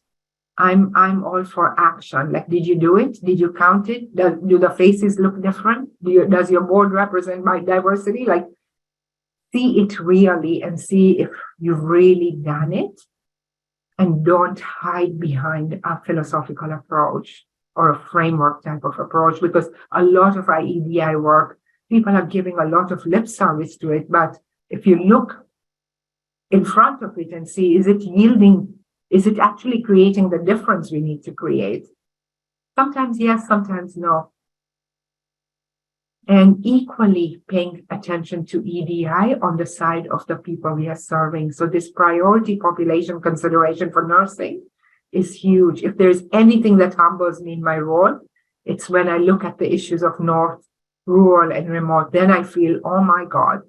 S4: I'm all for action. Like, did you do it? Did you count it? Do the faces look different? Does your board represent my diversity? Like, see it really and see if you've really done it, and don't hide behind a philosophical approach or a framework type of approach, because a lot of our EDI work, people are giving a lot of lip service to it. But if you look in front of it and see, is it yielding? Is it actually creating the difference we need to create? Sometimes yes, sometimes no. And equally paying attention to EDI on the side of the people we are serving. So this priority population consideration for nursing is huge. If there's anything that humbles me in my role, it's when I look at the issues of North, rural, and remote. Then I feel, oh my God,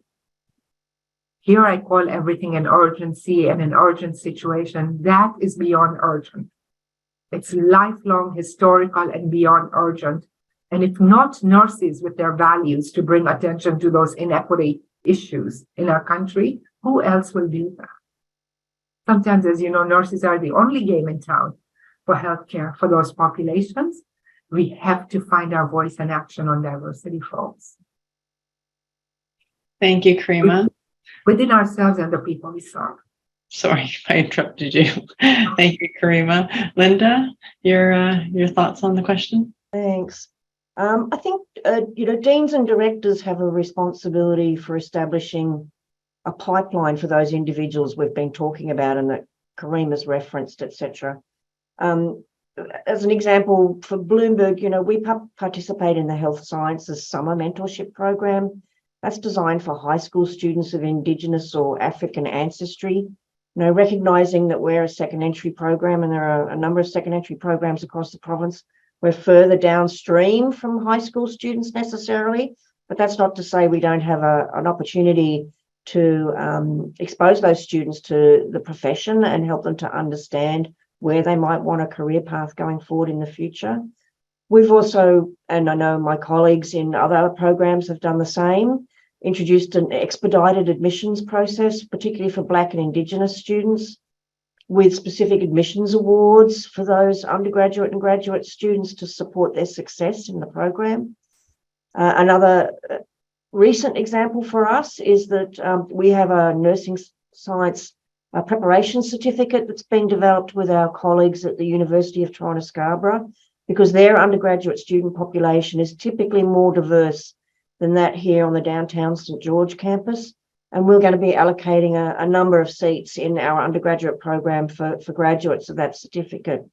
S4: here I call everything an urgency and an urgent situation. That is beyond urgent. It's lifelong, historical, and beyond urgent. And if not nurses with their values to bring attention to those inequity issues in our country, who else will do that? Sometimes, as you know, nurses are the only game in town for healthcare for those populations. We have to find our voice and action on diversity, folks.
S1: Thank you, Karima.
S4: Within ourselves and the people we serve.
S1: Sorry if I interrupted you. Thank you, Karima. Linda, your thoughts on the question?
S6: Thanks. I think, deans and directors have a responsibility for establishing a pipeline for those individuals we've been talking about and that Karima's referenced, etc. As an example, for Bloomberg, we participate in the Health Sciences Summer Mentorship Program. That's designed for high school students of Indigenous or African ancestry. Recognising that we're a second entry program and there are a number of second entry programs across the province. We're further downstream from high school students necessarily, but that's not to say we don't have an opportunity to expose those students to the profession and help them to understand where they might want a career path going forward in the future. We've also, and I know my colleagues in other programs have done the same, introduced an expedited admissions process, particularly for Black and Indigenous students, with specific admissions awards for those undergraduate and graduate students to support their success in the program. Another recent example for us is that we have a nursing science preparation certificate that's been developed with our colleagues at the University of Toronto Scarborough, because their undergraduate student population is typically more diverse than that here on the downtown St. George campus. And we're going to be allocating a number of seats in our undergraduate program for graduates of that certificate.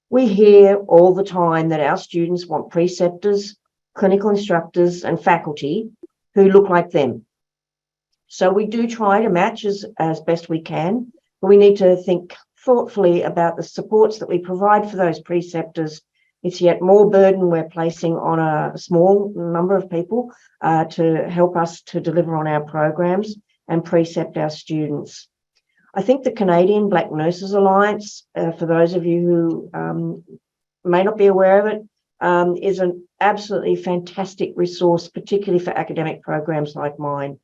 S6: We hear all the time that our students want preceptors, clinical instructors, and faculty who look like them. So we do try to match as best we can, but we need to think thoughtfully about the supports that we provide for those preceptors. It's yet more burden we're placing on a small number of people to help us to deliver on our programs and precept our students. I think the Canadian Black Nurses Alliance, for those of you who may not be aware of it, is an absolutely fantastic resource, particularly for academic programs like mine,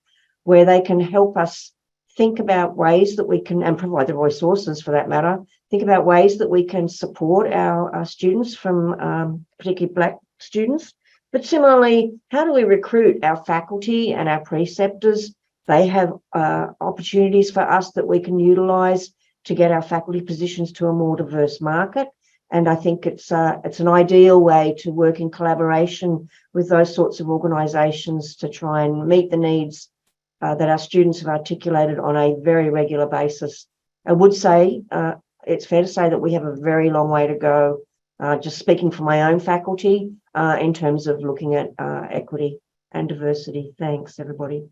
S6: where they can help us think about ways that we can, and provide the resources for that matter, think about ways that we can support our students from particularly Black students. But similarly, how do we recruit our faculty and our preceptors They have opportunities for us that we can utilize to get our faculty positions to a more diverse market. And I think it's an ideal way to work in collaboration with those sorts of organisations to try and meet the needs that our students have articulated on a very regular basis. I would say it's fair to say that we have a very long way to go, just speaking for my own faculty, in terms of looking at equity and diversity. Thanks, everybody.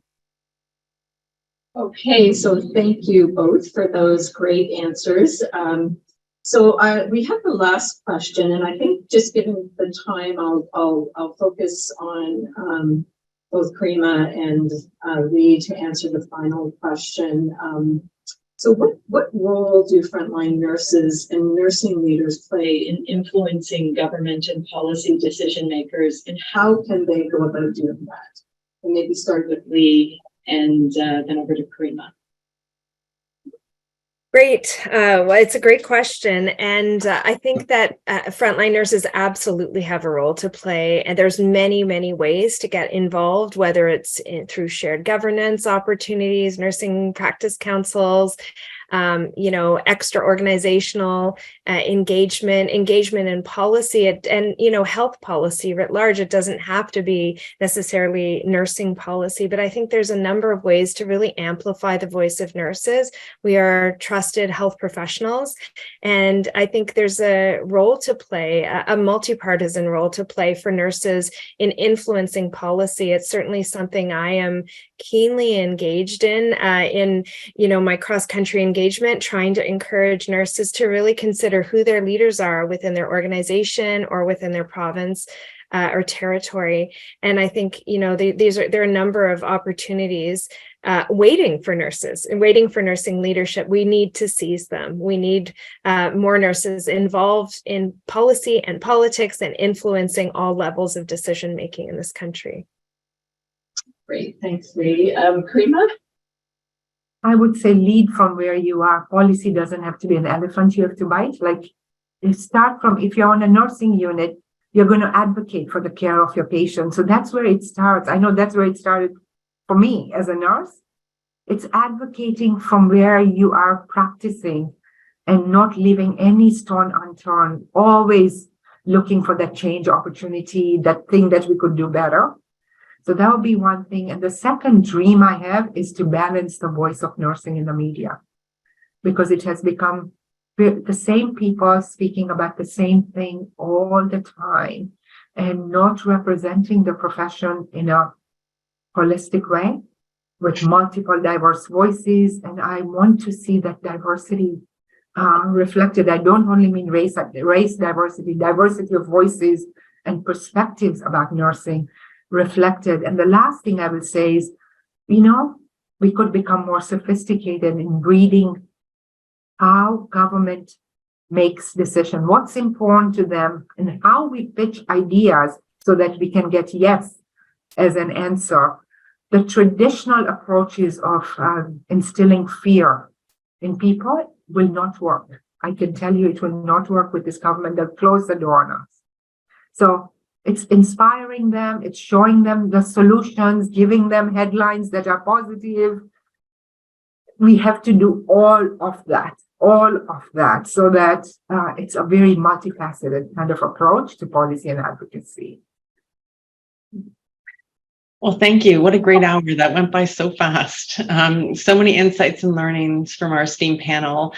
S2: Okay, so thank you both for those great answers. So we have the last question, and I think just given the time, I'll focus on both Karima and Lee to answer the final question. So what role do frontline nurses and nursing leaders play in influencing government and policy decision makers, and how can they go about doing that? And maybe start with Lee and then over to Karima.
S3: Great. Well, it's a great question. And I think that frontline nurses absolutely have a role to play. And there's many, many ways to get involved, whether it's through shared governance opportunities, nursing practice councils, extra organizational engagement in policy and health policy writ large. It doesn't have to be necessarily nursing policy, but I think there's a number of ways to really amplify the voice of nurses. We are trusted health professionals, and I think there's a role to play, a multi-partisan role to play for nurses in influencing policy. It's certainly something I am keenly engaged in my cross-country engagement, trying to encourage nurses to really consider who their leaders are within their organization or within their province or territory. And I think, there are a number of opportunities waiting for nurses and waiting for nursing leadership. We need to seize them. We need more nurses involved in policy and politics and influencing all levels of decision-making in this country.
S2: Great, thanks, Lee. Karima?
S4: I would say lead from where you are. Policy doesn't have to be an elephant you have to bite. Like, you start from, if you're on a nursing unit, you're going to advocate for the care of your patient. So that's where it starts. I know that's where it started for me as a nurse. It's advocating from where you are practicing and not leaving any stone unturned, always looking for that change opportunity, that thing that we could do better. So that would be one thing. And the second dream I have is to balance the voice of nursing in the media, because it has become the same people speaking about the same thing all the time and not representing the profession in a holistic way with multiple diverse voices. And I want to see that diversity reflected. I don't only mean race diversity, diversity of voices and perspectives about nursing reflected. And the last thing I will say is, we could become more sophisticated in reading how government makes decisions, what's important to them, and how we pitch ideas so that we can get yes as an answer. The traditional approaches of instilling fear in people will not work. I can tell you it will not work with this government. They'll close the door on us. So it's inspiring them, it's showing them the solutions, giving them headlines that are positive. We have to do all of that, so that it's a very multifaceted kind of approach to policy and advocacy.
S1: Well, thank you. What a great hour. That went by so fast. So many insights and learnings from our esteemed panel.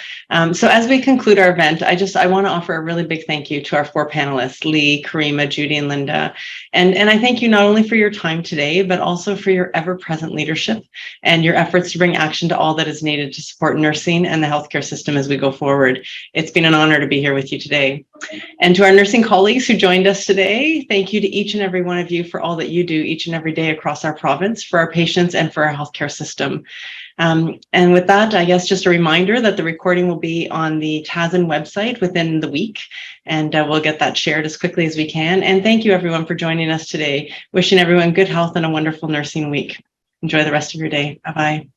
S1: So as we conclude our event, I want to offer a really big thank you to our four panelists, Lee, Karima, Judy, and Linda. And I thank you not only for your time today, but also for your ever-present leadership and your efforts to bring action to all that is needed to support nursing and the healthcare system as we go forward. It's been an honor to be here with you today. And to our nursing colleagues who joined us today, thank you to each and every one of you for all that you do each and every day across our province, for our patients, and for our healthcare system. And with that, I guess just a reminder that the recording will be on the TAHSN website within the week, and we'll get that shared as quickly as we can. And thank you everyone for joining us today. Wishing everyone good health and a wonderful nursing week. Enjoy the rest of your day. Bye-bye.